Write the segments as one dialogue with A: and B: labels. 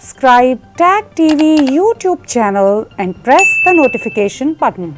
A: Subscribe Tag TV YouTube channel and press the notification button.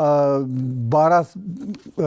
B: 12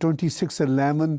B: 26/11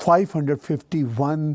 B: 551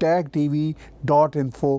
B: tagtv.info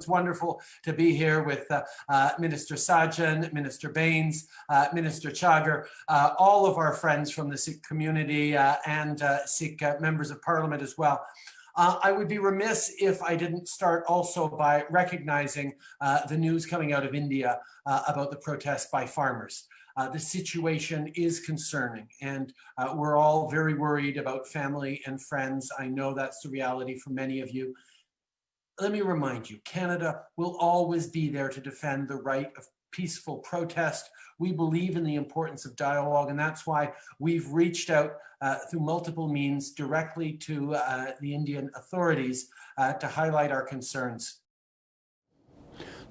C: It's wonderful to be here with Minister Sajan, Minister Baines, Minister Chagger, all of our friends from the Sikh community and Sikh members of Parliament as well. I would be remiss if I didn't start also by recognizing the news coming out of India about the protests by farmers. the situation is concerning, and we're all very worried about family and friends. I know that's the reality for many of you. Let me remind you, Canada will always be there to defend the right of peaceful protest. We believe in the importance of dialogue, and that's why we've reached out through multiple means directly to the Indian authorities to highlight our concerns.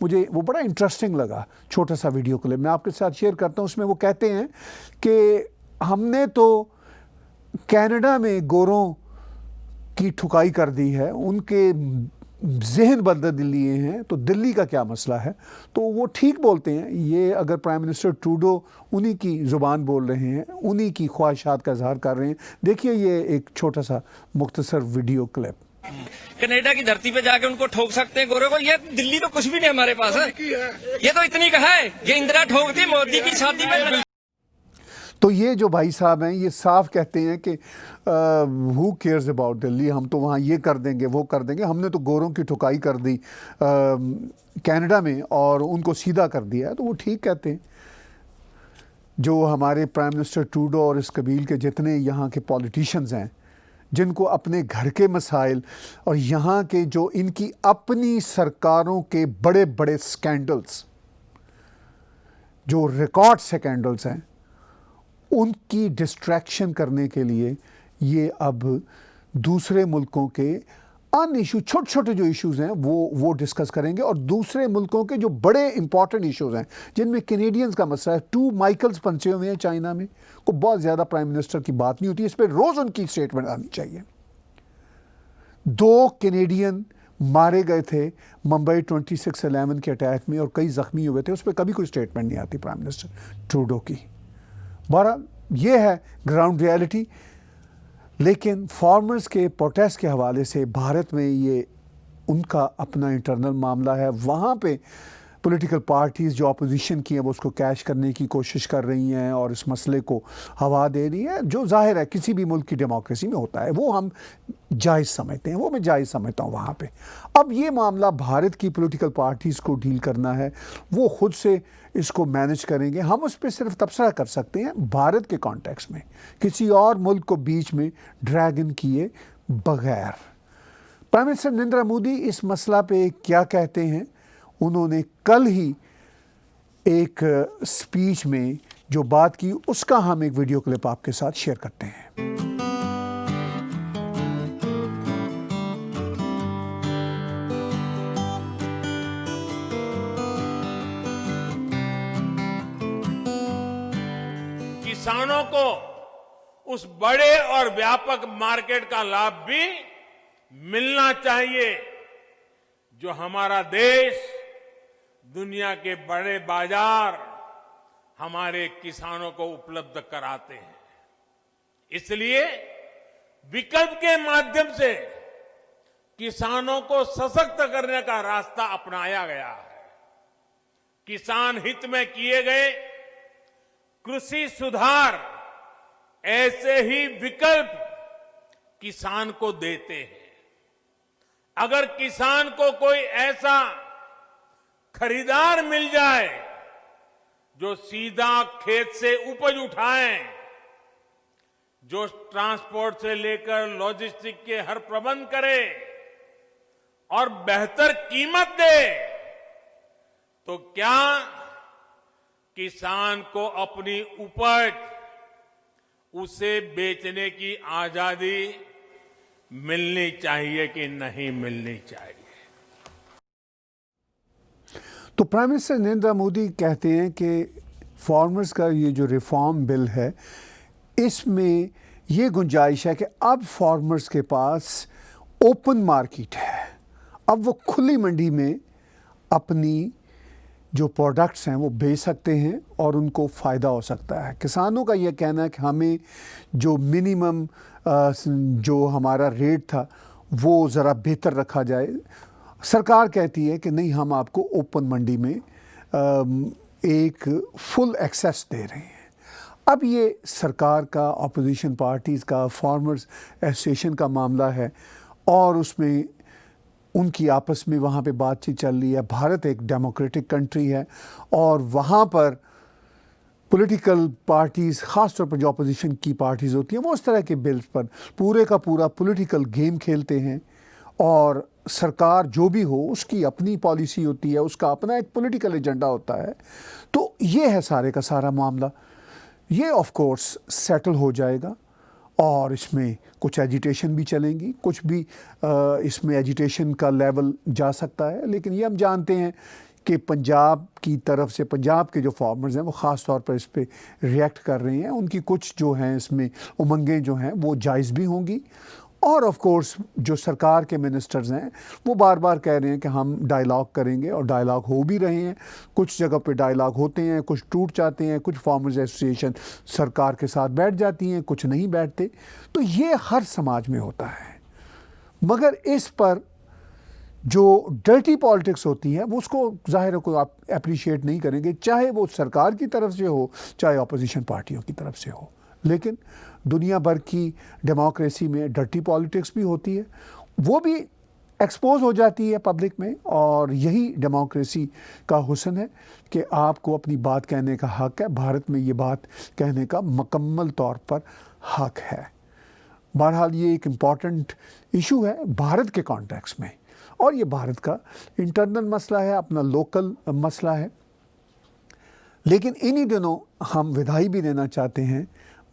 B: مجھے وہ بڑا interesting لگا، چھوٹا سا video clip میں آپ کے ساتھ شیئر کرتا ہوں. اس میں وہ کہتے ہیں کہ ہم نے تو کینیڈا میں گوروں کی ٹھکائی کر دی ہے، ان کے ذہن بدل لیے ہیں، تو دلی کا کیا مسئلہ ہے. تو وہ ٹھیک بولتے ہیں. یہ اگر پرائم منسٹر ٹروڈو انہی کی زبان بول رہے ہیں، انہی کی خواہشات کا اظہار کر رہے ہیں. دیکھیے یہ ایک چھوٹا سا مختصر ویڈیو کلپ.
D: کینیڈا کی دھرتی پہ جا کے ان کو ٹھوک سکتے ہیں گورے کو. یہ دلی تو کچھ بھی نہیں ہمارے پاس ہے، یہ تو اتنی کہا ہے یہ اندرا ٹھوکتی مودی کی شادی میں.
B: تو یہ جو بھائی صاحب ہیں یہ صاف کہتے ہیں کہ who cares about دلی، ہم تو وہاں یہ کر دیں گے وہ کر دیں گے. ہم نے تو گوروں کی ٹھکائی کر دی کینیڈا میں اور ان کو سیدھا کر دیا ہے. تو وہ ٹھیک کہتے ہیں. جو ہمارے پرائم منسٹر ٹروڈو اور اس قبیل کے جتنے یہاں کے پولیٹیشنز ہیں، جن کو اپنے گھر کے مسائل اور یہاں کے جو ان کی اپنی سرکاروں کے بڑے بڑے سکینڈلز، جو ریکارڈ سکینڈلز ہیں، ان کی ڈسٹریکشن کرنے کے لیے یہ اب دوسرے ملکوں کے ان ایشو، چھوٹے چھوٹے جو ایشوز ہیں وہ ڈسکس کریں گے. اور دوسرے ملکوں کے جو بڑے امپورٹنٹ ایشوز ہیں جن میں کینیڈینز کا مسئلہ ہے. 2 مائیکلز پنچے ہوئے ہیں چائنا میں، کو بہت زیادہ پرائم منسٹر کی بات نہیں ہوتی. اس پہ روز ان کی اسٹیٹمنٹ آنی چاہیے. 2 کینیڈین مارے گئے تھے ممبئی 26/11 کے اٹیک میں اور کئی زخمی ہوئے تھے. اس پہ کبھی کوئی اسٹیٹمنٹ نہیں آتی پرائم منسٹر ٹروڈو کی. بہرحال یہ ہے گراؤنڈ ریالٹی. لیکن فارمرز کے پروٹیسٹ کے حوالے سے بھارت میں یہ ان کا اپنا انٹرنل معاملہ ہے. وہاں پہ پولیٹیکل پارٹیز جو اپوزیشن کی ہیں وہ اس کو کیش کرنے کی کوشش کر رہی ہیں اور اس مسئلے کو ہوا دے رہی ہیں، جو ظاہر ہے کسی بھی ملک کی ڈیموکریسی میں ہوتا ہے. وہ ہم جائز سمجھتے ہیں، وہ میں جائز سمجھتا ہوں وہاں پہ. اب یہ معاملہ بھارت کی پولیٹیکل پارٹیز کو ڈیل کرنا ہے، وہ خود سے اس کو مینج کریں گے. ہم اس پہ صرف تبصرہ کر سکتے ہیں بھارت کے کانٹیکس میں، کسی اور ملک کو بیچ میں ڈریگن کیے بغیر. پرائم منسٹر نریندر مودی اس مسئلہ پہ کیا کہتے ہیں؟ انہوں نے کل ہی ایک سپیچ میں جو بات کی اس کا ہم ایک ویڈیو کلپ آپ کے ساتھ شیئر کرتے ہیں.
E: کسانوں کو اس بڑے اور ویاپک مارکیٹ کا لابھ بھی ملنا چاہیے جو ہمارا دیش، دنیا کے بڑے بازار ہمارے کسانوں کو اپلبدھ کراتے ہیں. اس لیے وکلپ کے مادھیم سے کسانوں کو سشکت کرنے کا راستہ اپنایا گیا ہے. کسان ہت میں کیے گئے کرشی سدھار ایسے ہی وکلپ کسان کو دیتے ہیں. اگر کسان کو کوئی ایسا خریدار مل جائے جو سیدھا کھیت سے اپج اٹھائیں، جو ٹرانسپورٹ سے لے کر لاجسٹک کے ہر پربند کرے اور بہتر قیمت دے، تو کیا کسان کو اپنی اپج اسے بیچنے کی آزادی ملنی چاہیے کہ نہیں ملنی چاہیے؟
B: تو پرائم منسٹر نریندر مودی کہتے ہیں کہ فارمرز کا یہ جو ریفارم بل ہے اس میں یہ گنجائش ہے کہ اب فارمرز کے پاس اوپن مارکیٹ ہے. اب وہ کھلی منڈی میں اپنی جو پروڈکٹس ہیں وہ بیچ سکتے ہیں اور ان کو فائدہ ہو سکتا ہے. کسانوں کا یہ کہنا ہے کہ ہمیں جو منیمم جو ہمارا ریٹ تھا وہ ذرا بہتر رکھا جائے. سرکار کہتی ہے کہ نہیں، ہم آپ کو اوپن منڈی میں ایک فل ایکسیس دے رہے ہیں. اب یہ سرکار کا، اپوزیشن پارٹیز کا، فارمرز ایسوسیشن کا معاملہ ہے اور اس میں ان کی آپس میں وہاں پہ بات چیت چل رہی ہے. بھارت ایک ڈیموکریٹک کنٹری ہے اور وہاں پر پولیٹیکل پارٹیز، خاص طور پر جو اپوزیشن کی پارٹیز ہوتی ہیں، وہ اس طرح کے بلز پر پورے کا پورا پولیٹیکل گیم کھیلتے ہیں اور سرکار جو بھی ہو اس کی اپنی پالیسی ہوتی ہے، اس کا اپنا ایک پولیٹیکل ایجنڈا ہوتا ہے. تو یہ ہے سارے کا سارا معاملہ. یہ آف کورس سیٹل ہو جائے گا اور اس میں کچھ ایجیٹیشن بھی چلیں گی، کچھ بھی اس میں ایجیٹیشن کا لیول جا سکتا ہے. لیکن یہ ہم جانتے ہیں کہ پنجاب کی طرف سے پنجاب کے جو فارمرز ہیں وہ خاص طور پر اس پہ ریئیکٹ کر رہے ہیں. ان کی کچھ جو ہیں اس میں امنگیں جو ہیں وہ جائز بھی ہوں گی, اور آف کورس جو سرکار کے منسٹرز ہیں وہ بار بار کہہ رہے ہیں کہ ہم ڈائیلاگ کریں گے, اور ڈائیلاگ ہو بھی رہے ہیں. کچھ جگہ پہ ڈائیلاگ ہوتے ہیں, کچھ ٹوٹ جاتے ہیں, کچھ فارمرز ایسوسیشن سرکار کے ساتھ بیٹھ جاتی ہیں, کچھ نہیں بیٹھتے. تو یہ ہر سماج میں ہوتا ہے, مگر اس پر جو ڈرٹی پالیٹکس ہوتی ہے وہ اس کو ظاہر ہے کوئی آپ اپریشیٹ نہیں کریں گے, چاہے وہ سرکار کی طرف سے ہو چاہے اپوزیشن پارٹیوں کی طرف سے ہو. لیکن دنیا بھر کی ڈیموکریسی میں ڈرٹی پالیٹکس بھی ہوتی ہے, وہ بھی ایکسپوز ہو جاتی ہے پبلک میں, اور یہی ڈیموکریسی کا حسن ہے کہ آپ کو اپنی بات کہنے کا حق ہے. بھارت میں یہ بات کہنے کا مکمل طور پر حق ہے. بہرحال یہ ایک امپورٹنٹ ایشو ہے بھارت کے کانٹیکس میں, اور یہ بھارت کا انٹرنل مسئلہ ہے, اپنا لوکل مسئلہ ہے. لیکن انہی دنوں ہم بدھائی بھی دینا چاہتے ہیں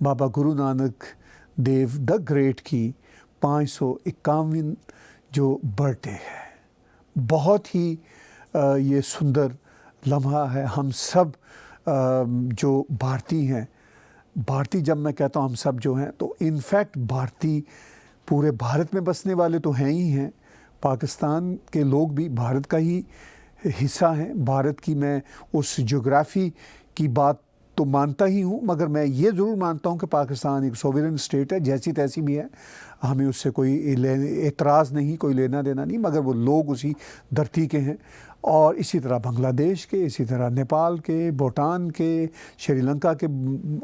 B: بابا گرو نانک دیو دا گریٹ کی 551 جو برتھ ڈے ہے. بہت ہی یہ سندر لمحہ ہے. ہم سب جو بھارتی ہیں, بھارتی جب میں کہتا ہوں ہم سب جو ہیں تو انفیکٹ بھارتی پورے بھارت میں بسنے والے تو ہیں ہی ہیں, پاکستان کے لوگ بھی بھارت کا ہی حصہ ہیں. بھارت کی میں اس جغرافی کی بات تو مانتا ہی ہوں, مگر میں یہ ضرور مانتا ہوں کہ پاکستان ایک سوورن اسٹیٹ ہے, جیسی تیسی بھی ہے, ہمیں اس سے کوئی اعتراض نہیں, کوئی لینا دینا نہیں, مگر وہ لوگ اسی دھرتی کے ہیں. اور اسی طرح بنگلہ دیش کے, اسی طرح نیپال کے, بھوٹان کے, شری لنکا کے,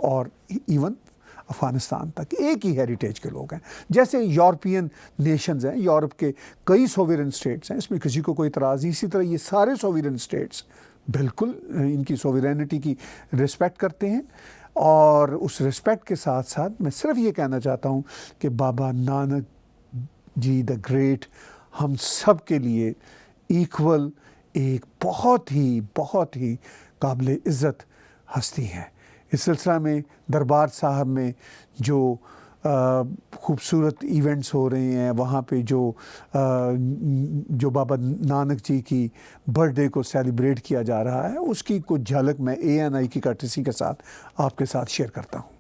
B: اور ایون افغانستان تک ایک ہی ہیریٹیج کے لوگ ہیں. جیسے یورپین نیشنز ہیں, یورپ کے کئی سوورن اسٹیٹس ہیں, اس میں کسی کو کوئی اعتراض نہیں. اسی طرح یہ سارے سوورن اسٹیٹس بالکل ان کی سوورینٹی کی رسپیکٹ کرتے ہیں. اور اس رسپیکٹ کے ساتھ ساتھ میں صرف یہ کہنا چاہتا ہوں کہ بابا نانک جی دا گریٹ ہم سب کے لیے ایکول ایک بہت ہی قابل عزت ہستی ہیں. اس سلسلہ میں دربار صاحب میں جو خوبصورت ایونٹس ہو رہے ہیں, وہاں پہ جو بابا نانک جی کی برتھ ڈے کو سیلیبریٹ کیا جا رہا ہے, اس کی کچھ جھلک میں ANI کی کارٹسی کے ساتھ آپ کے ساتھ شیئر کرتا ہوں.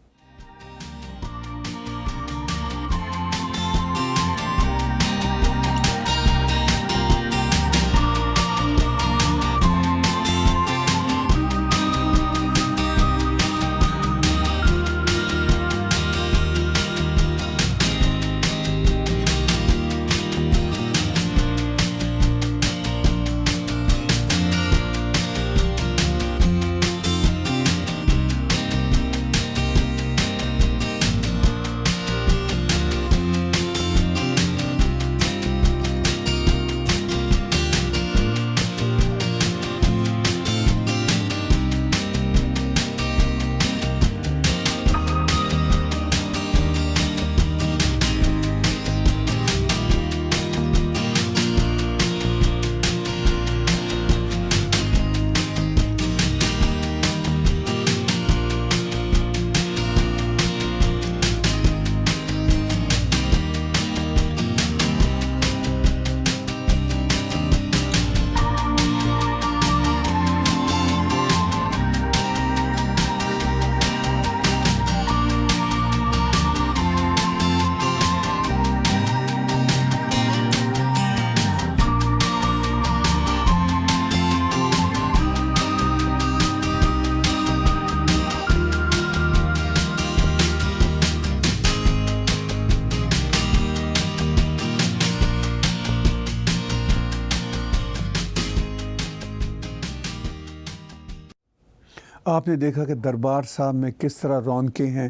B: آپ نے دیکھا کہ دربار صاحب میں کس طرح رونقیں ہیں,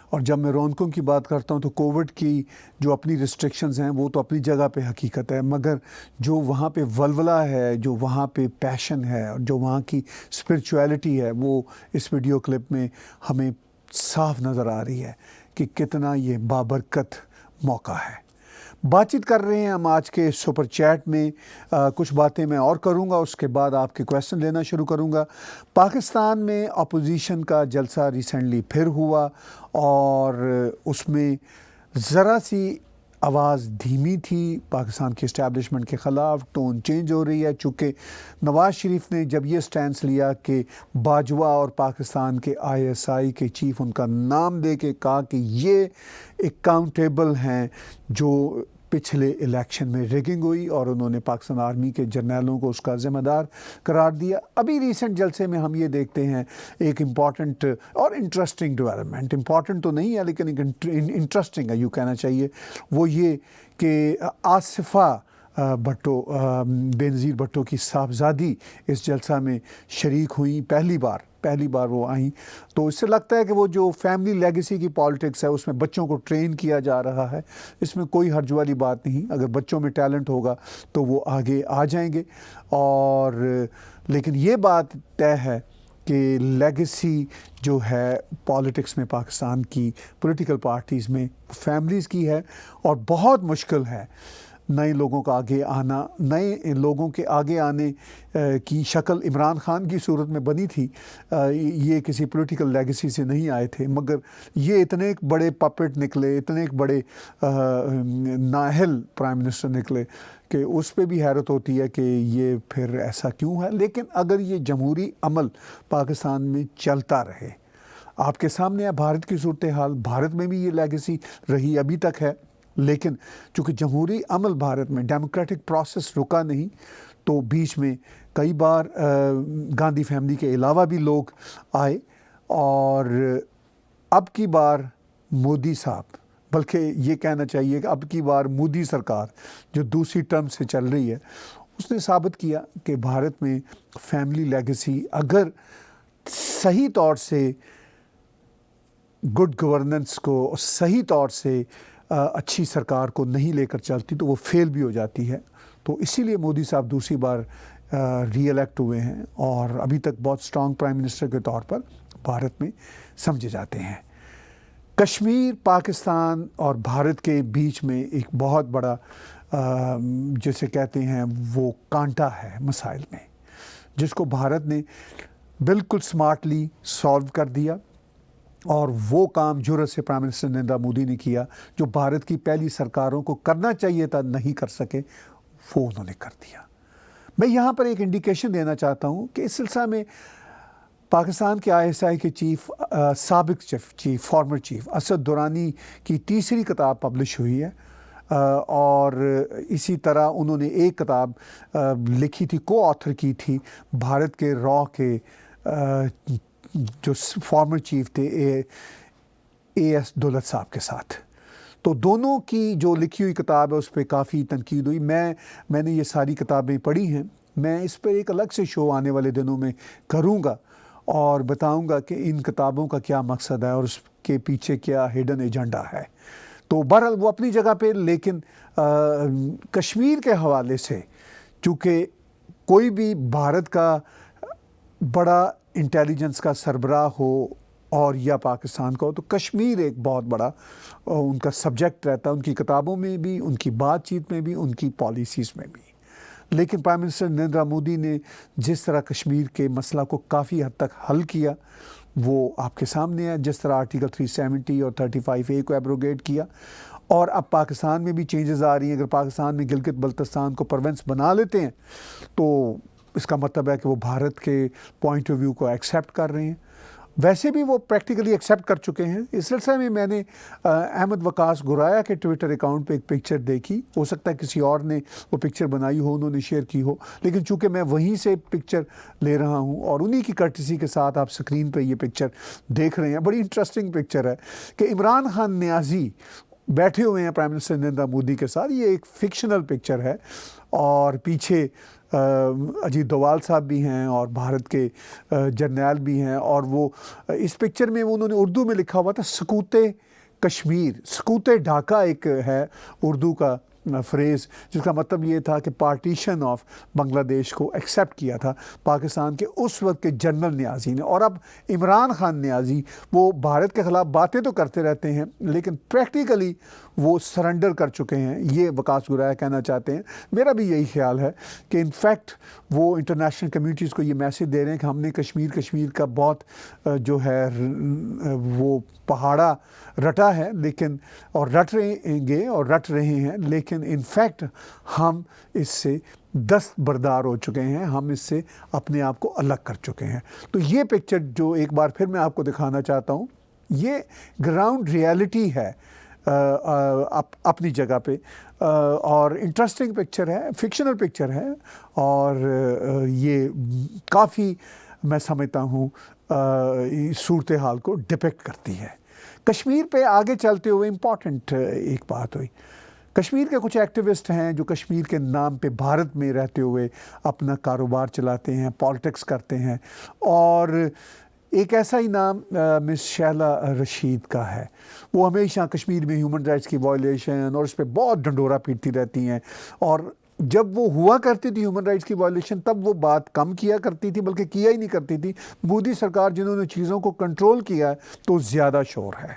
B: اور جب میں رونقوں کی بات کرتا ہوں تو کووڈ کی جو اپنی ریسٹرکشنز ہیں وہ تو اپنی جگہ پہ حقیقت ہے, مگر جو وہاں پہ ولولہ ہے, جو وہاں پہ پیشن ہے, اور جو وہاں کی اسپرچویلٹی ہے, وہ اس ویڈیو کلپ میں ہمیں صاف نظر آ رہی ہے کہ کتنا یہ بابرکت موقع ہے. بات چیت کر رہے ہیں ہم آج کے سپر چیٹ میں. کچھ باتیں میں اور کروں گا, اس کے بعد آپ کے کویسچن لینا شروع کروں گا. پاکستان میں اپوزیشن کا جلسہ ریسنٹلی پھر ہوا, اور اس میں ذرا سی آواز دھیمی تھی پاکستان کی اسٹیبلشمنٹ کے خلاف، ٹون چینج ہو رہی ہے، چونکہ نواز شریف نے جب یہ سٹینس لیا کہ باجوہ اور پاکستان کے ISI کے چیف ان کا نام دے کے کہا کہ یہ اکاؤنٹیبل ہیں جو پچھلے الیکشن میں ریگنگ ہوئی، اور انہوں نے پاکستان آرمی کے جرنیلوں کو اس کا ذمہ دار قرار دیا۔ ابھی ریسنٹ جلسے میں ہم یہ دیکھتے ہیں ایک امپورٹنٹ اور انٹرسٹنگ ڈیولپمنٹ، امپورٹنٹ تو نہیں ہے لیکن ایک انٹرسٹنگ ہے یوں کہنا چاہیے، وہ یہ کہ آصفہ بھٹو، بینظیر بھٹو کی صاحبزادی اس جلسہ میں شریک ہوئیں، پہلی بار وہ آئیں۔ تو اس سے لگتا ہے کہ وہ جو فیملی لیگیسی کی پالیٹکس ہے اس میں بچوں کو ٹرین کیا جا رہا ہے، اس میں کوئی حرج والی بات نہیں، اگر بچوں میں ٹیلنٹ ہوگا تو وہ آگے آ جائیں گے۔ اور لیکن یہ بات طے ہے کہ لیگیسی جو ہے پالیٹکس میں پاکستان کی پولیٹیکل پارٹیز میں فیملیز کی ہے، اور بہت مشکل ہے نئے لوگوں کا آگے آنا۔ نئے لوگوں کے آگے آنے کی شکل عمران خان کی صورت میں بنی تھی، یہ کسی پولیٹیکل لیگیسی سے نہیں آئے تھے، مگر یہ اتنے ایک بڑے پپٹ نکلے، اتنے ایک بڑے نااہل پرائم منسٹر نکلے کہ اس پہ بھی حیرت ہوتی ہے کہ یہ پھر ایسا کیوں ہے۔ لیکن اگر یہ جمہوری عمل پاکستان میں چلتا رہے، آپ کے سامنے ہے بھارت کی صورتحال، بھارت میں بھی یہ لیگیسی رہی ابھی تک ہے، لیکن چونکہ جمہوری عمل بھارت میں ڈیموکریٹک پروسیس رکا نہیں، تو بیچ میں کئی بار گاندھی فیملی کے علاوہ بھی لوگ آئے، اور اب کی بار مودی صاحب، بلکہ یہ کہنا چاہیے کہ اب کی بار مودی سرکار جو دوسری ٹرم سے چل رہی ہے، اس نے ثابت کیا کہ بھارت میں فیملی لیگیسی اگر صحیح طور سے گڈ گورننس کو صحیح طور سے اچھی سرکار کو نہیں لے کر چلتی تو وہ فیل بھی ہو جاتی ہے۔ تو اسی لیے مودی صاحب دوسری بار ری الیکٹ ہوئے ہیں، اور ابھی تک بہت سٹرانگ پرائم منسٹر کے طور پر بھارت میں سمجھے جاتے ہیں۔ کشمیر پاکستان اور بھارت کے بیچ میں ایک بہت بڑا جسے کہتے ہیں وہ کانٹا ہے مسائل میں، جس کو بھارت نے بالکل سمارٹلی سالو کر دیا، اور وہ کام جرأت سے پرائم منسٹر نریندر مودی نے کیا جو بھارت کی پہلی سرکاروں کو کرنا چاہیے تھا نہیں کر سکے، وہ انہوں نے کر دیا۔ میں یہاں پر ایک انڈیکیشن دینا چاہتا ہوں کہ اس سلسلہ میں پاکستان کے ISI کے چیف، سابق chief, farmer chief Asad Durrani کی تیسری کتاب پبلش ہوئی ہے، اور اسی طرح انہوں نے ایک کتاب لکھی تھی، کو آتھر کی تھی بھارت کے را کے جو فارمر چیف تھے AS دولت صاحب کے ساتھ۔ تو دونوں کی جو لکھی ہوئی کتاب ہے اس پہ کافی تنقید ہوئی۔ میں نے یہ ساری کتابیں پڑھی ہیں، میں اس پر ایک الگ سے شو آنے والے دنوں میں کروں گا اور بتاؤں گا کہ ان کتابوں کا کیا مقصد ہے اور اس کے پیچھے کیا ہڈن ایجنڈا ہے۔ تو بہرحال وہ اپنی جگہ پہ، لیکن کشمیر کے حوالے سے چونکہ کوئی بھی بھارت کا بڑا انٹیلیجنس کا سربراہ ہو اور یا پاکستان کا ہو، تو کشمیر ایک بہت بڑا ان کا سبجیکٹ رہتا ہے، ان کی کتابوں میں بھی، ان کی بات چیت میں بھی، ان کی پالیسیز میں بھی۔ لیکن پرائم منسٹر نریندر مودی نے جس طرح کشمیر کے مسئلہ کو کافی حد تک حل کیا وہ آپ کے سامنے ہے، جس طرح آرٹیکل 370 اور 35A کو ایبروگیٹ کیا، اور اب پاکستان میں بھی چینجز آ رہی ہیں۔ اگر پاکستان میں گلگت بلتستان کو پروونس بنا لیتے ہیں تو اس کا مطلب ہے کہ وہ بھارت کے پوائنٹ آف ویو کو ایکسیپٹ کر رہے ہیں، ویسے بھی وہ پریکٹیکلی ایکسیپٹ کر چکے ہیں۔ اس سلسلے میں نے احمد وقاص گرایا کے ٹویٹر اکاؤنٹ پہ ایک پکچر دیکھی، ہو سکتا ہے کسی اور نے وہ پکچر بنائی ہو، انہوں نے شیئر کی ہو، لیکن چونکہ میں وہیں سے پکچر لے رہا ہوں اور انہی کی کرٹسی کے ساتھ آپ سکرین پہ یہ پکچر دیکھ رہے ہیں، بڑی انٹرسٹنگ پکچر ہے کہ عمران خان نیازی بیٹھے ہوئے ہیں پرائم منسٹر نریندر مودی کے ساتھ۔ یہ ایک فکشنل پکچر ہے، اور پیچھے اجیت دوال صاحب بھی ہیں اور بھارت کے جرنیل بھی ہیں، اور وہ اس پکچر میں انہوں نے اردو میں لکھا ہوا تھا سکوت کشمیر، سکوت ڈھاکہ ایک ہے اردو کا فریز جس کا مطلب یہ تھا کہ پارٹیشن آف بنگلہ دیش کو ایکسیپٹ کیا تھا پاکستان کے اس وقت کے جنرل نیازی نے. اور اب عمران خان نیازی وہ بھارت کے خلاف باتیں تو کرتے رہتے ہیں لیکن پریکٹیکلی وہ سرنڈر کر چکے ہیں, یہ وکاس گرایا کہنا چاہتے ہیں. میرا بھی یہی خیال ہے کہ انفیکٹ وہ انٹرنیشنل کمیونٹیز کو یہ میسج دے رہے ہیں کہ ہم نے کشمیر کا بہت جو ہے وہ پہاڑا رٹا ہے لیکن اور رٹ رہے ہیں لیکن انفیکٹ ہم اس سے دستبردار ہو چکے ہیں, ہم اس سے اپنے آپ کو الگ کر چکے ہیں. تو یہ پکچر جو ایک بار پھر میں آپ کو دکھانا چاہتا ہوں, یہ گراؤنڈ ریئلٹی ہے اپنی جگہ پہ, اور انٹرسٹنگ پکچر ہے, فکشنل پکچر ہے, اور یہ کافی میں سمجھتا ہوں صورتحال کو ڈپیکٹ کرتی ہے. کشمیر پہ آگے چلتے ہوئے امپورٹنٹ ایک بات ہوئی. کشمیر کے کچھ ایکٹیوسٹ ہیں جو کشمیر کے نام پہ بھارت میں رہتے ہوئے اپنا کاروبار چلاتے ہیں, پالیٹکس کرتے ہیں, اور ایک ایسا ہی نام مس شہلا رشید کا ہے. وہ ہمیشہ کشمیر میں ہیومن رائٹس کی وائلیشن اور اس پہ بہت ڈنڈورا پیٹتی رہتی ہیں, اور جب وہ ہوا کرتی تھی ہیومن رائٹس کی وائلیشن تب وہ بات کم کیا کرتی تھی, بلکہ کیا ہی نہیں کرتی تھی. مودی سرکار جنہوں نے چیزوں کو کنٹرول کیا ہے تو زیادہ شور ہے,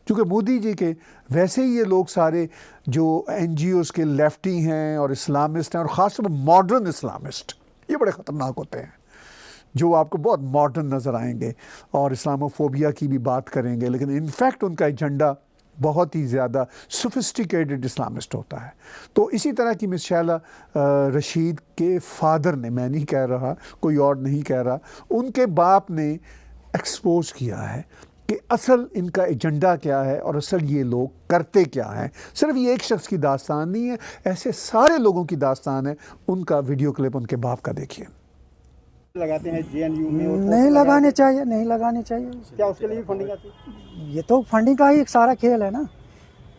B: چونکہ مودی جی کے ویسے ہی یہ لوگ سارے جو این جی اوز کے لیفٹی ہیں اور اسلامسٹ ہیں, اور خاص طور پر ماڈرن اسلامسٹ, یہ بڑے خطرناک ہوتے ہیں جو آپ کو بہت ماڈرن نظر آئیں گے اور اسلاموفوبیا کی بھی بات کریں گے, لیکن انفیکٹ ان کا ایجنڈا بہت ہی زیادہ سوفسٹیکیٹڈ اسلامسٹ ہوتا ہے. تو اسی طرح کی مس شہلا رشید کے فادر نے, میں نہیں کہہ رہا, کوئی اور نہیں کہہ رہا, ان کے باپ نے ایکسپوز کیا ہے کہ اصل ان کا ایجنڈا کیا ہے اور اصل یہ لوگ کرتے کیا ہیں. صرف یہ ایک شخص کی داستان نہیں ہے, ایسے سارے لوگوں کی داستان ہے. ان کا ویڈیو کلپ ان کے باپ کا دیکھیے.
F: لگاتے ہیں جے این یو میں,
G: نہیں لگانے چاہیے.
F: کیا اس کے لیے فنڈنگ آتی ہے؟
G: یہ تو فنڈنگ کا ہی ایک سارا کھیل ہے نا.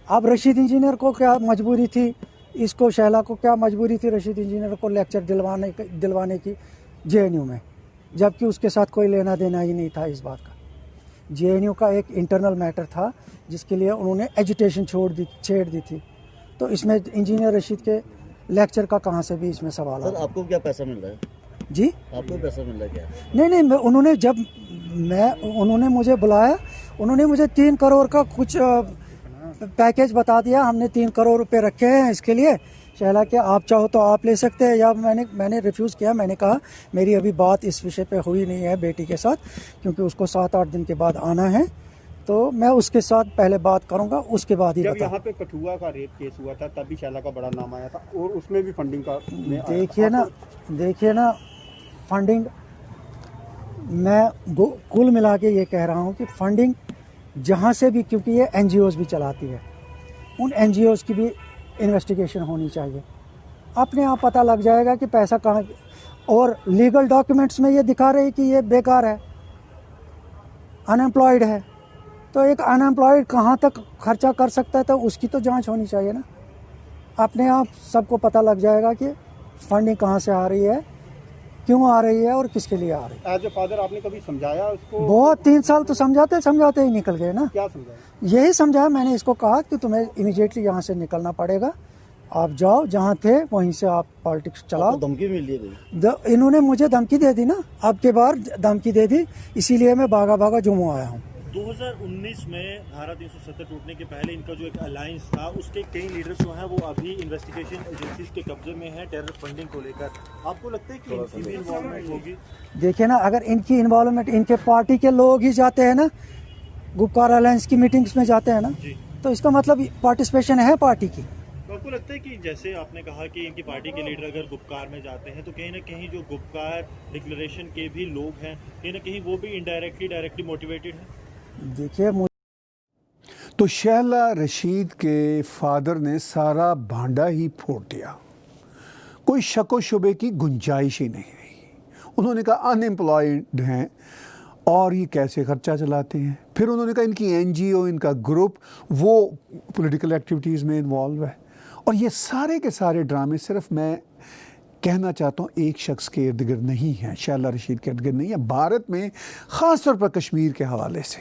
G: اب رشید انجینئر کو کیا مجبوری تھی, اس کو شہلا کو کیا مجبوری تھی رشید انجینئر کو لیکچر دلوانے کی جے این یو میں, جبکہ اس کے ساتھ کوئی لینا دینا ہی نہیں تھا اس بات کا. جے این یو کا ایک انٹرنل میٹر تھا جس کے لیے انہوں نے ایجوٹیشن چھیڑ دی تھی. تو اس میں انجینئر رشید کے لیکچر کا کہاں سے بھی اس میں سوال ہے.
F: سر آپ کو کیا پیسہ مل رہا ہے؟
G: جی
F: آپ کو پیسہ مل رہا ہے کیا؟
G: نہیں, انہوں نے مجھے بلایا, انہوں نے مجھے 3 کروڑ کا کچھ پیکیج بتا دیا, ہم نے 3 کروڑ روپے رکھے ہیں اس کے لیے. شہلا کہ آپ چاہو تو آپ لے سکتے ہیں, یا میں نے ریفیوز کیا. میں نے کہا میری ابھی بات اس وشے پہ ہوئی نہیں ہے بیٹی کے ساتھ, کیونکہ اس کو 7-8 دن کے بعد آنا ہے, تو میں اس کے ساتھ پہلے بات کروں گا, اس کے بعد ہی
F: جب یہاں پہ کٹھوا کا ریپ کیس ہوا تھا تب بھی شہلا کا بڑا نام آیا تھا, اور اس میں بھی فنڈنگ کا
G: دیکھیے نا فنڈنگ, میں کل ملا کے یہ کہہ رہا ہوں کہ فنڈنگ جہاں سے بھی, کیونکہ یہ این جی اوز بھی چلاتی ہے, ان این جی اوز کی بھی انویسٹیگیشن ہونی چاہیے. اپنے آپ پتہ لگ جائے گا کہ پیسہ کہاں, اور لیگل ڈاکیومنٹس میں یہ دکھا رہے کہ یہ بیکار ہے, ان ایمپلائڈ ہے. تو ایک ان ایمپلائڈ کہاں تک خرچہ کر سکتا ہے, تو اس کی تو جانچ ہونی چاہیے نا. اپنے آپ سب کو پتہ لگ جائے گا کہ فنڈنگ کہاں سے آ رہی ہے, کیوں آ رہی ہے, اور کس کے لیے آ رہی ہے.
F: ایز اے فادر آپ نے کبھی سمجھایا اس کو؟
G: بہت 3 سال تو سمجھاتے ہی نکل گئے نا.
F: کیا سمجھایا؟
G: یہی سمجھایا میں نے اس کو, کہا کہ تمہیں امیڈیٹلی یہاں سے نکلنا پڑے گا, آپ جاؤ جہاں تھے وہیں سے آپ پالیٹکس چلاؤ.
F: دھمکی مل رہی ہے؟
G: انہوں نے مجھے دھمکی دے دی نا, اب کے بار دھمکی دے دی, اسی لیے میں بھاگا جموں آیا ہوں.
H: 2019 میں دھارا 370 ٹوٹنے کے پہلے ان کا جو ایک الائنس تھا, اس کے کئی لیڈرز جو ہیں وہ ابھی انویسٹیگیشن ایجنسیز کے قبضے میں ہیں ٹیرر فنڈنگ کو لے کر. آپ کو لگتا ہے کہ ان کی بھی انوالومنٹ ہوگی؟
G: دیکھیں نا, اگر ان کی انوالومنٹ, ان کے پارٹی کے لوگ ہی جاتے ہیں نا, گپکار الائنس کی میٹنگز میں جاتے ہیں نا, تو اس کا مطلب پارٹیسپیشن ہے پارٹی کی.
H: آپ کو لگتا ہے کہ جیسے آپ نے کہا کہ ان کی پارٹی کے لیڈر اگر گپکار میں جاتے ہیں تو کہیں نہ کہیں جو گپکار ڈکلریشن کے بھی لوگ ہیں کہیں نہ کہیں وہ بھی ڈائریکٹلی موٹیویٹڈ ہیں؟
G: دیکھیے
B: تو شہلا رشید کے فادر نے سارا بھانڈا ہی پھوڑ دیا, کوئی شک و شبے کی گنجائش ہی نہیں رہی. انہوں نے کہا ان ایمپلائڈ ہیں اور یہ کیسے خرچہ چلاتے ہیں. پھر انہوں نے کہا ان کی این جی او, ان کا گروپ وہ پولیٹیکل ایکٹیویٹیز میں انوالو ہے. اور یہ سارے کے سارے ڈرامے صرف میں کہنا چاہتا ہوں ایک شخص کے ارد گرد نہیں ہیں, شہلا رشید کے ارد گرد نہیں ہے. بھارت میں خاص طور پر کشمیر کے حوالے سے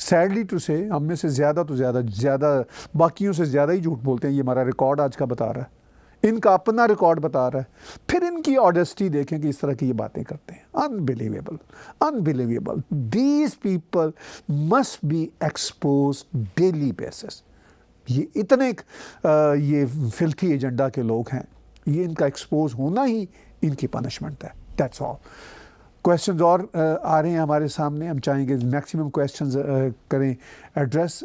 B: سیڈلی ٹو سے ہم میں سے زیادہ تو زیادہ باقیوں سے زیادہ ہی جھوٹ بولتے ہیں. یہ ہمارا ریکارڈ آج کا بتا رہا ہے, ان کا اپنا ریکارڈ بتا رہا ہے. پھر ان کی آڈیسٹی دیکھیں کہ اس طرح کی یہ باتیں کرتے ہیں. Unbelievable. These people must be exposed daily basis. یہ اتنے یہ فلتھی ایجنڈا کے لوگ ہیں, یہ ان کا ایکسپوز ہونا ہی ان کی پنشمنٹ ہے. That's all. کویشچنز اور آ رہے ہیں ہمارے سامنے, ہم چاہیں گے میکسیمم کویشچنز کریں ایڈریس.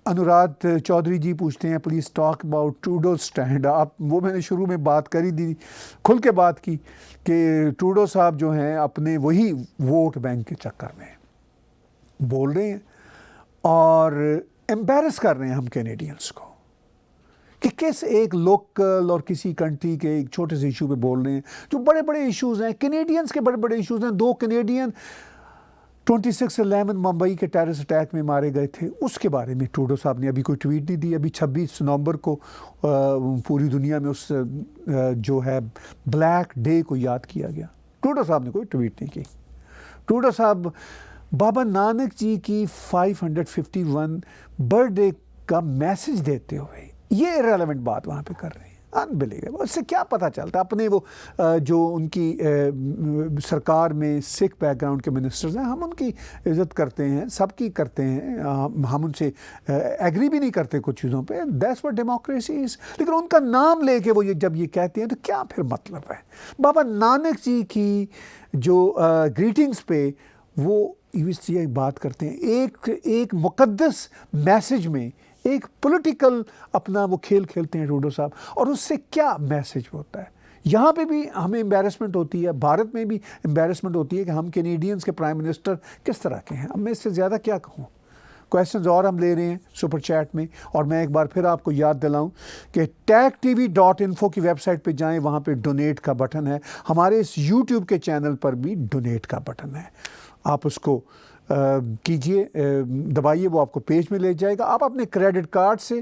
B: انوراد چودھری جی پوچھتے ہیں please talk about Trudeau stand. وہ میں نے شروع میں بات کری دی, کھل کے بات کی کہ ٹروڈو صاحب جو ہیں اپنے وہی ووٹ بینک کے چکر میں بول رہے ہیں اور امبیرس کر رہے ہیں ہم کینیڈینس کو کہ کس ایک لوکل اور کسی کنٹری کے ایک چھوٹے سے ایشو پہ بول رہے ہیں جو بڑے بڑے ایشوز ہیں. کینیڈینس کے بڑے بڑے ایشوز ہیں. 2 کینیڈین 26/11 ممبئی کے ٹیررسٹ اٹیک میں مارے گئے تھے, اس کے بارے میں ٹروڈو صاحب نے ابھی کوئی ٹویٹ نہیں دی. ابھی 26 نومبر کو پوری دنیا میں اس جو ہے بلیک ڈے کو یاد کیا گیا. ٹروڈو صاحب نے کوئی ٹویٹ نہیں کی. ٹروڈو صاحب بابا نانک جی کی 551 برتھ ڈے کا میسج دیتے ہوئے یہ ریلیونٹ بات وہاں پہ کر رہے ہیں. انبلیویبل. اس سے کیا پتہ چلتا ہے اپنے وہ جو ان کی سرکار میں سکھ بیک گراؤنڈ کے منسٹرز ہیں, ہم ان کی عزت کرتے ہیں, سب کی کرتے ہیں, ہم ان سے ایگری بھی نہیں کرتے کچھ چیزوں پہ. That's what democracy is. لیکن ان کا نام لے کے وہ جب یہ کہتے ہیں تو کیا پھر مطلب ہے؟ بابا نانک جی کی جو گریٹنگز پہ وہ یہ بات کرتے ہیں, ایک مقدس میسج میں ایک پولیٹیکل اپنا وہ کھیل کھیلتے ہیں ٹروڈو صاحب, اور اس سے کیا میسج ہوتا ہے؟ یہاں پہ بھی ہمیں امبیرسمنٹ ہوتی ہے, بھارت میں بھی امبیرسمنٹ ہوتی ہے کہ ہم کینیڈینز کے پرائم منسٹر کس طرح کے ہیں. اب میں اس سے زیادہ کیا کہوں. کویشچنز اور ہم لے رہے ہیں سپر چیٹ میں, اور میں ایک بار پھر آپ کو یاد دلاؤں کہ techtv.info کی ویب سائٹ پہ جائیں, وہاں پہ ڈونیٹ کا بٹن ہے. ہمارے اس یوٹیوب کے چینل پر بھی ڈونیٹ کا بٹن ہے, آپ اس کو کیجئے, دبائیے, وہ آپ کو پیج میں لے جائے گا. آپ اپنے کریڈٹ کارڈ سے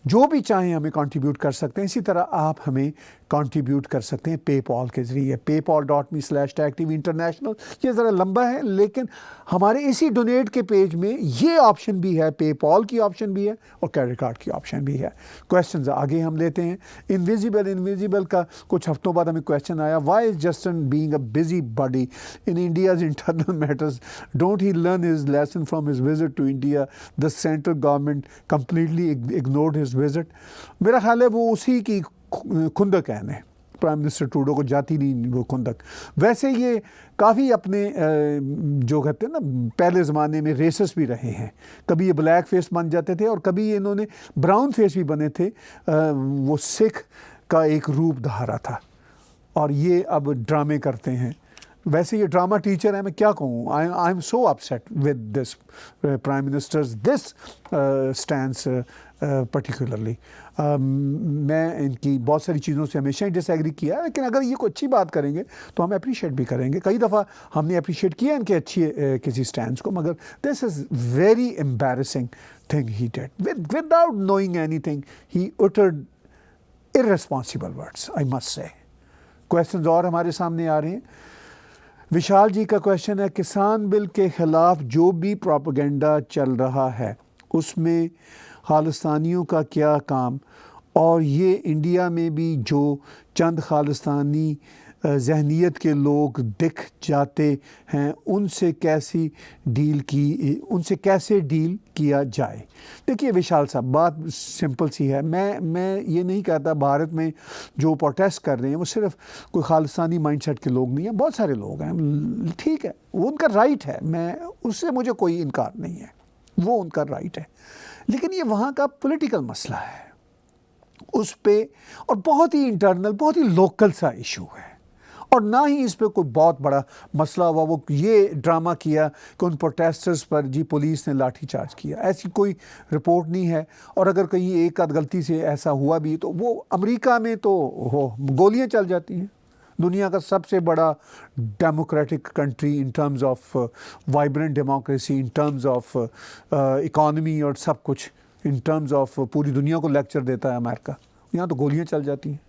B: جو بھی چاہیں ہمیں کنٹریبیوٹ کر سکتے ہیں. اسی طرح آپ ہمیں کنٹریبیوٹ کر سکتے ہیں پے پال کے ذریعے, paypal.me/TechTV International. یہ ذرا لمبا ہے لیکن ہمارے اسی ڈونیٹ کے پیج میں یہ آپشن بھی ہے, پے پال کی آپشن بھی ہے اور کریڈٹ کارڈ کی آپشن بھی ہے. کویشچنز آگے ہم لیتے ہیں. انویزیبل کا کچھ ہفتوں بعد ہمیں کویشچن آیا, why is Justin being a busybody in India's internal matters, don't he learn his lesson from his visit to India, the central government completely ignored his visit. میرا خیال ہے وہ اسی کی کھندک ہے, پرائم منسٹر ٹروڈو کو جاتی نہیں وہ کھندک. ویسے یہ کافی اپنے جو کہتے ہیں نا پہلے زمانے میں ریسس بھی رہے ہیں, کبھی یہ بلیک فیس بن جاتے تھے اور کبھی انہوں نے براؤن فیس بھی بنے تھے. وہ سکھ کا ایک روپ دھارا تھا اور یہ اب ڈرامے کرتے ہیں. ویسے یہ ڈرامہ ٹیچر ہے, میں کیا کہوں. I am so upset with this prime ministers this stands particularly. میں ان کی بہت ساری چیزوں سے ہمیشہ ہی ڈس ایگری کیا ہے, لیکن اگر یہ کوئی اچھی بات کریں گے تو ہم اپریشیٹ بھی کریں گے. کئی دفعہ ہم نے اپریشیٹ کیا ان کے اچھی کسی اسٹینڈس کو, مگر this is very embarrassing thing he did without knowing anything. He uttered irresponsible words, I must say. Questions اور ہمارے سامنے آ رہے ہیں. وشال جی کا کویشچن ہے, کسان بل کے خلاف جو بھی پروپیگنڈا چل رہا ہے اس میں خالستانیوں کا کیا کام, اور یہ انڈیا میں بھی جو چند خالستانی ذہنیت کے لوگ دکھ جاتے ہیں ان سے کیسے ڈیل کیا جائے. دیکھیے وشال صاحب, بات سمپل سی ہے. میں یہ نہیں کہتا بھارت میں جو پروٹیسٹ کر رہے ہیں وہ صرف کوئی خالستانی مائنڈ سیٹ کے لوگ نہیں ہیں, بہت سارے لوگ ہیں. ٹھیک ہے, وہ ان کا رائٹ ہے, میں اس سے مجھے کوئی انکار نہیں ہے, وہ ان کا رائٹ ہے. لیکن یہ وہاں کا پولیٹیکل مسئلہ ہے, اس پہ اور بہت ہی انٹرنل, بہت ہی لوکل سا ایشو ہے, اور نہ ہی اس پہ کوئی بہت بڑا مسئلہ ہوا. وہ یہ ڈرامہ کیا کہ ان پروٹیسٹرز پر جی پولیس نے لاٹھی چارج کیا, ایسی کوئی رپورٹ نہیں ہے. اور اگر کہیں ایک آدھ غلطی سے ایسا ہوا بھی تو وہ امریکہ میں تو گولیاں چل جاتی ہیں. دنیا کا سب سے بڑا democratic country in terms of vibrant democracy, in terms of economy اور سب کچھ, ان ٹرمز آف پوری دنیا کو لیکچر دیتا ہے امریکہ, یہاں تو گولیاں چل جاتی ہیں.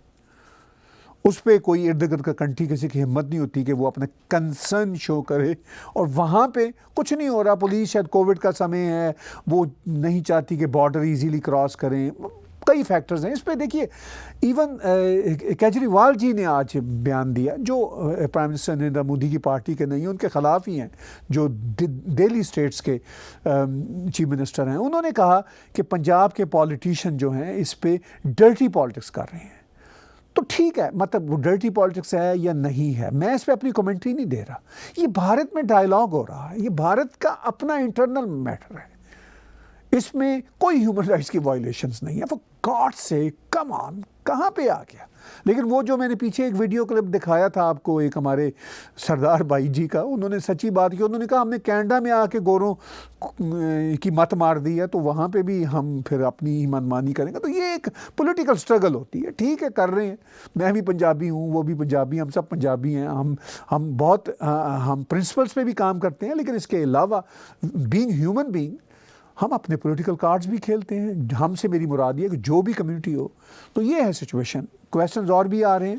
B: اس پہ کوئی ارد گرد کا کنٹری کسی کی ہمت نہیں ہوتی کہ وہ اپنا کنسرن شو کرے. اور وہاں پہ کچھ نہیں ہو رہا. پولیس شاید کووڈ کا سمے ہے, وہ نہیں چاہتی کہ بارڈر ایزیلی کراس کریں. کئی فیکٹرز ہیں اس پہ. دیکھیے ایون کیجریوال جی نے آج بیان دیا, جو پرائم منسٹر نریندر مودی کی پارٹی کے نہیں ہیں, ان کے خلاف ہی ہیں, جو دہلی اسٹیٹس کے چیف منسٹر ہیں. انہوں نے کہا کہ پنجاب کے پالیٹیشین جو ہیں اس پہ ڈرٹی پالیٹکس کر رہے ہیں. تو ٹھیک ہے, مطلب وہ ڈرٹی پالیٹکس ہے یا نہیں ہے, میں اس پہ اپنی کمنٹری نہیں دے رہا. یہ بھارت میں ڈائلاگ ہو رہا ہے, یہ بھارت کا اپنا انٹرنل میٹر ہے, اس میں کوئی ہیومن رائٹس کی وائلیشنز نہیں ہے. وہ گاڈ سے کم آن کہاں پہ آ گیا. لیکن وہ جو میں نے پیچھے ایک ویڈیو کلپ دکھایا تھا آپ کو, ایک ہمارے سردار بھائی جی کا, انہوں نے سچی بات کی. انہوں نے کہا ہم نے کینیڈا میں آ کے گوروں کی مت مار دی ہے, تو وہاں پہ بھی ہم پھر اپنی ہی منمانی کریں گے. تو یہ ایک پولیٹیکل سٹرگل ہوتی ہے. ٹھیک ہے, کر رہے ہیں. میں بھی پنجابی ہوں, وہ بھی پنجابی, ہم سب پنجابی ہیں. ہم بہت ہم پرنسپلس پہ بھی کام کرتے ہیں, لیکن اس کے علاوہ بینگ ہیومن بینگ ہم اپنے پولیٹیکل کارڈز بھی کھیلتے ہیں. ہم سے میری مراد یہ کہ جو بھی کمیونٹی ہو. تو یہ ہے سچویشن. کویسچنز اور بھی آ رہے ہیں.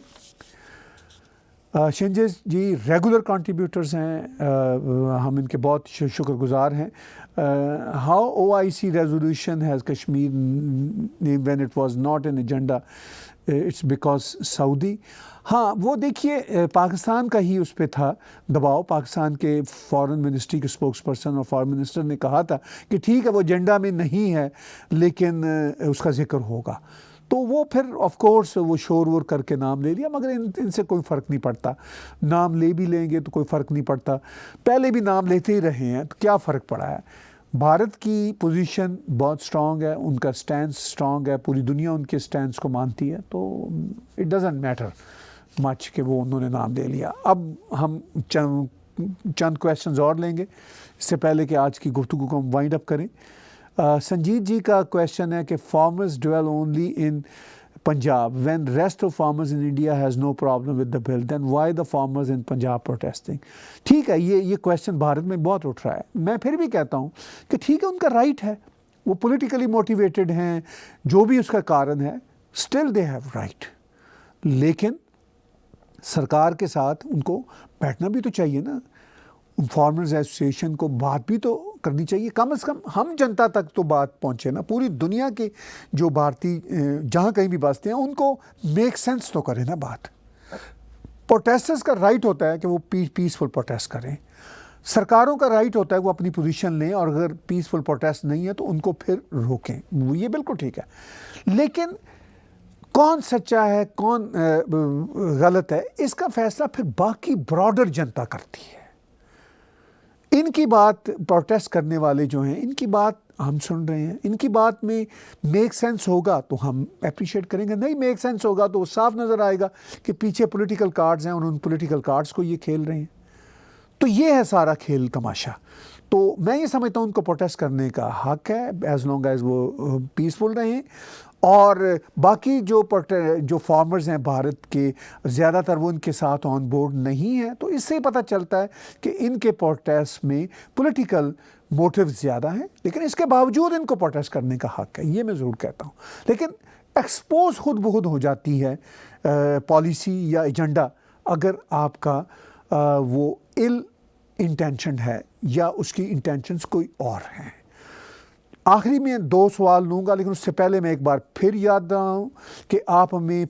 B: شنجے جی ریگولر کنٹریبیوٹرز ہیں, ہم ان کے بہت شکر گزار ہیں. How OIC resolution has Kashmir when it was not an agenda, it's because Saudi. ہاں وہ دیکھیے پاکستان کا ہی اس پہ تھا دباؤ. پاکستان کے فارن منسٹری کے اسپوکس پرسن اور فارن منسٹر نے کہا تھا کہ ٹھیک ہے وہ ایجنڈا میں نہیں ہے لیکن اس کا ذکر ہوگا. تو وہ پھر آف کورس وہ شور وور کر کے نام لے لیا, مگر ان سے کوئی فرق نہیں پڑتا. نام لے بھی لیں گے تو کوئی فرق نہیں پڑتا, پہلے بھی نام لیتے ہی رہے ہیں, تو کیا فرق پڑا ہے. بھارت کی پوزیشن بہت اسٹرانگ ہے, ان کا سٹینس اسٹرانگ ہے, پوری دنیا ان کے سٹینس کو مانتی ہے. تو اٹ ڈزنٹ میٹر مچ کہ وہ انہوں نے نام لے لیا. اب ہم چند کویسچنز اور لیں گے اس سے پہلے کہ آج کی گفتگو کو ہم وائنڈ اپ کریں. سنجیت جی کا کویسچن ہے کہ farmers dwell only in Punjab when rest of farmers in India has no problem with the bill, then why the farmers in Punjab protesting. ٹھیک ہے, یہ کویسچن بھارت میں بہت اٹھ رہا ہے. میں پھر بھی کہتا ہوں کہ ٹھیک ہے, ان کا رائٹ ہے, وہ پولیٹیکلی موٹیویٹڈ ہیں, جو بھی اس کا کارن ہے, اسٹل دے ہیو رائٹ. لیکن سرکار کے ساتھ ان کو بیٹھنا بھی تو چاہیے نا. فارمرز ایسوسیشن کو بات بھی تو کرنی چاہیے, کم از کم ہم جنتا تک تو بات پہنچے نا. پوری دنیا کے جو بھارتی جہاں کہیں بھی بستے ہیں ان کو میک سینس تو کرے نا بات. پروٹیسٹرز کا رائٹ ہوتا ہے کہ وہ پیسفل پروٹیسٹ کریں, سرکاروں کا رائٹ ہوتا ہے وہ اپنی پوزیشن لیں, اور اگر پیسفل پروٹیسٹ نہیں ہے تو ان کو پھر روکیں. یہ بالکل ٹھیک ہے. لیکن کون سچا ہے کون غلط ہے, اس کا فیصلہ پھر باقی براڈر جنتا کرتی ہے. ان کی بات پروٹیسٹ کرنے والے جو ہیں, ان کی بات ہم سن رہے ہیں, ان کی بات میں میک سینس ہوگا تو ہم اپریشیٹ کریں گے, نہیں میک سینس ہوگا تو وہ صاف نظر آئے گا کہ پیچھے پولیٹیکل کارڈز ہیں اور ان پولیٹیکل کارڈز کو یہ کھیل رہے ہیں. تو یہ ہے سارا کھیل تماشا. تو میں یہ سمجھتا ہوں ان کو پروٹیسٹ کرنے کا حق ہے ایز لانگ ایز وہ پیسفل رہیں. اور باقی جو فارمرز ہیں بھارت کے, زیادہ تر وہ ان کے ساتھ آن بورڈ نہیں ہیں. تو اس سے پتہ چلتا ہے کہ ان کے پروٹیسٹ میں پولیٹیکل موٹیو زیادہ ہیں, لیکن اس کے باوجود ان کو پروٹیسٹ کرنے کا حق ہے, یہ میں ضرور کہتا ہوں. لیکن ایکسپوز خود بخود ہو جاتی ہے پالیسی یا ایجنڈا اگر آپ کا وہ ill انٹینشنڈ ہے یا اس کی انٹینشنز کوئی اور ہیں. آخری میں 2 سوال لوں گا, لیکن اس سے پہلے میں ایک بار پھر یاد دلاؤں کہ آپ ہمیں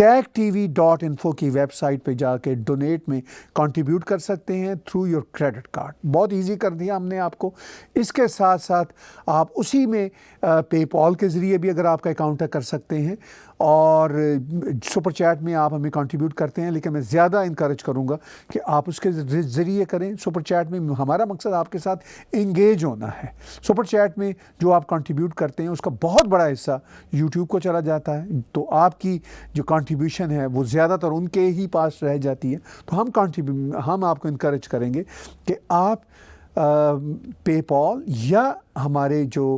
B: TagTV.info کی ویب سائٹ پہ جا کے ڈونیٹ میں کنٹریبیوٹ کر سکتے ہیں تھرو یور کریڈٹ کارڈ. بہت ایزی کر دیا ہم نے آپ کو. اس کے ساتھ ساتھ آپ اسی میں پے پال کے ذریعے بھی اگر آپ کا اکاؤنٹ ہے کر سکتے ہیں, اور سپر چیٹ میں آپ ہمیں کنٹریبیوٹ کرتے ہیں, لیکن میں زیادہ انکریج کروں گا کہ آپ اس کے ذریعے کریں. سپر چیٹ میں ہمارا مقصد آپ کے ساتھ انگیج ہونا ہے. سپر چیٹ میں جو آپ کنٹریبیوٹ کرتے ہیں اس کا بہت بڑا حصہ یوٹیوب کو چلا جاتا ہے, تو آپ کی جو کنٹریبیوشن ہے وہ زیادہ تر ان کے ہی پاس رہ جاتی ہے. تو ہم آپ کو انکریج کریں گے کہ آپ پے پال یا ہمارے جو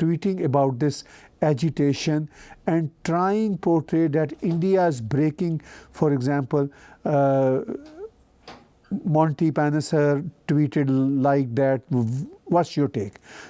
B: tweeting about this agitation and trying portray that India is breaking, for example, Monty Python tweeted like that. What's your take?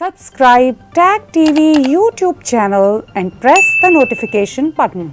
A: Subscribe Tag TV YouTube channel and press the notification button.